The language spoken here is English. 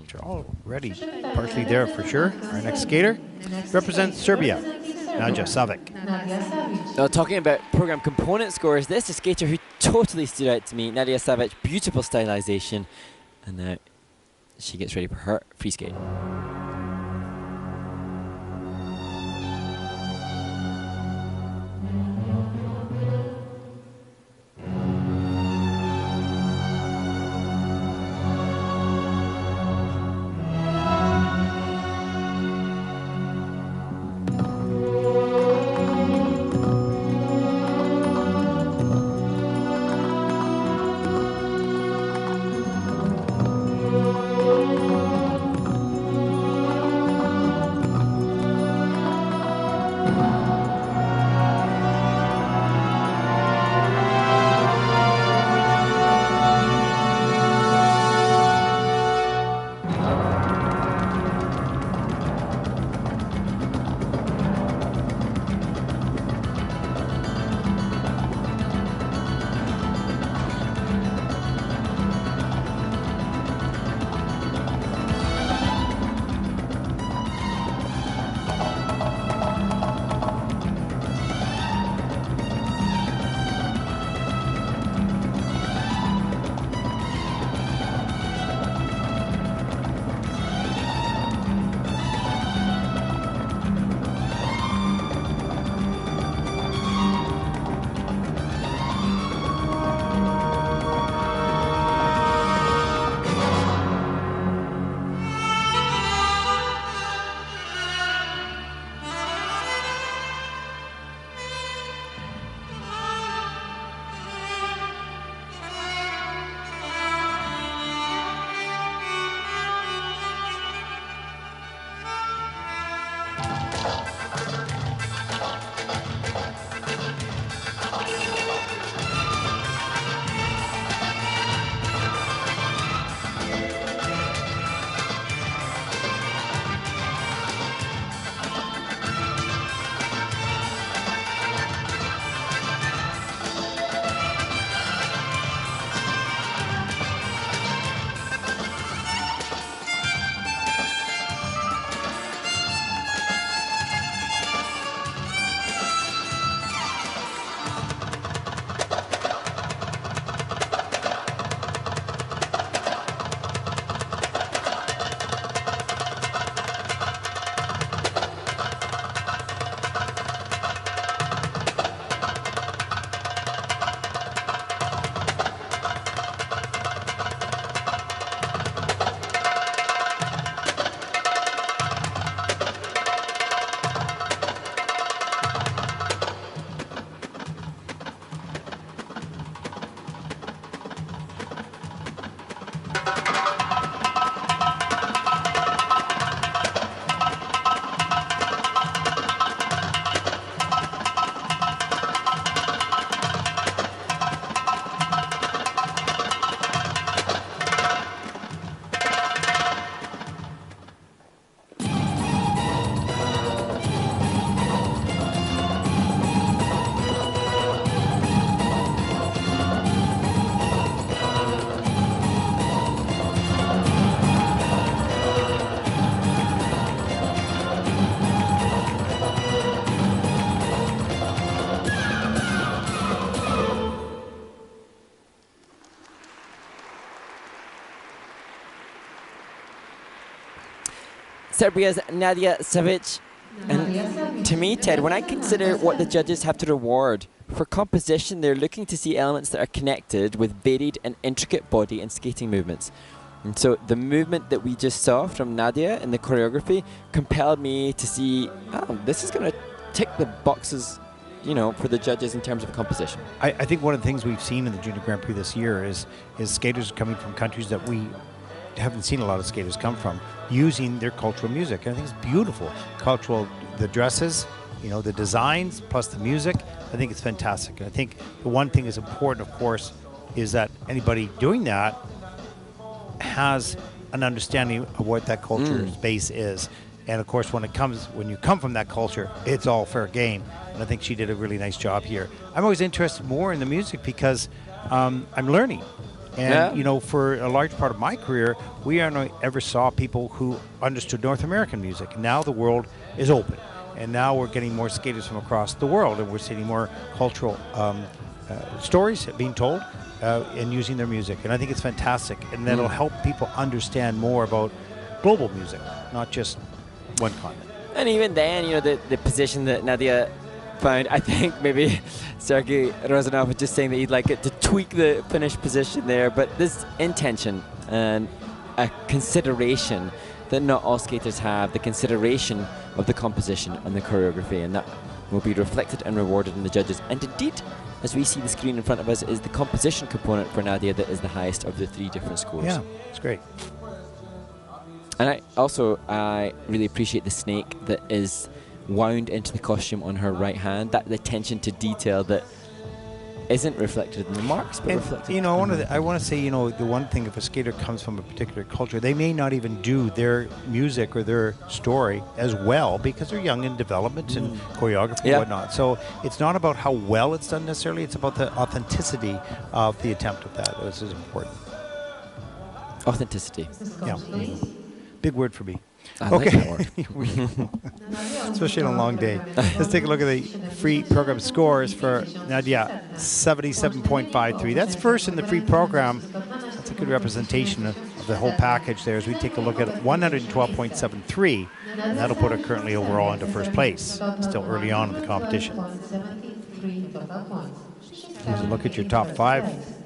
which are already partially there for sure. Our next skater represents Serbia, Nadja SAVIC. Now, talking about program component scores, this is a skater who totally stood out to me. Nadja SAVIC, beautiful stylization. And now she gets ready for her free skate. Serbia's Nadja SAVIC. And to me, Ted, when I consider what the judges have to reward, for composition, they're looking to see elements that are connected with varied and intricate body and skating movements. And so the movement that we just saw from Nadja in the choreography compelled me to see, oh, this is going to tick the boxes, you know, for the judges in terms of composition. I think one of the things we've seen in the Junior Grand Prix this year is skaters coming from countries that we haven't seen a lot of skaters come from, using their cultural music. And I think it's beautiful. Cultural, the dresses, you know, the designs, plus the music. I think it's fantastic. And I think the one thing is important, of course, is that anybody doing that has an understanding of what that culture's base is. And of course, when you come from that culture, it's all fair game. And I think she did a really nice job here. I'm always interested more in the music because I'm learning. And, you know, for a large part of my career, we only ever saw people who understood North American music. Now the world is open. And now we're getting more skaters from across the world, and we're seeing more cultural stories being told and using their music. And I think it's fantastic. And that'll help people understand more about global music, not just one continent. And even then, you know, the position that Nadja found, I think maybe Sergei Rozanov was just saying that he'd like it to tweak the finished position there, but this intention and a consideration that not all skaters have, the consideration of the composition and the choreography, and that will be reflected and rewarded in the judges. And indeed, as we see the screen in front of us, is the composition component for Nadja that is the highest of the 3 different scores. Yeah, it's great. And I really appreciate the snake that is wound into the costume on her right hand, that the attention to detail that isn't reflected in the marks, but reflected. You know, I want to say, you know, the one thing, if a skater comes from a particular culture, they may not even do their music or their story as well because they're young in development and choreography and whatnot. So it's not about how well it's done necessarily, it's about the authenticity of the attempt of that. This is important. Authenticity. Yeah. Big word for me. I like that word. Especially on a long day. Let's take a look at the free program scores for Nadja. 77.53. That's first in the free program. That's a good representation of the whole package there as we take a look at 112.73. And that'll put her currently overall into first place. Still early on in the competition. Here's a look at your top 5.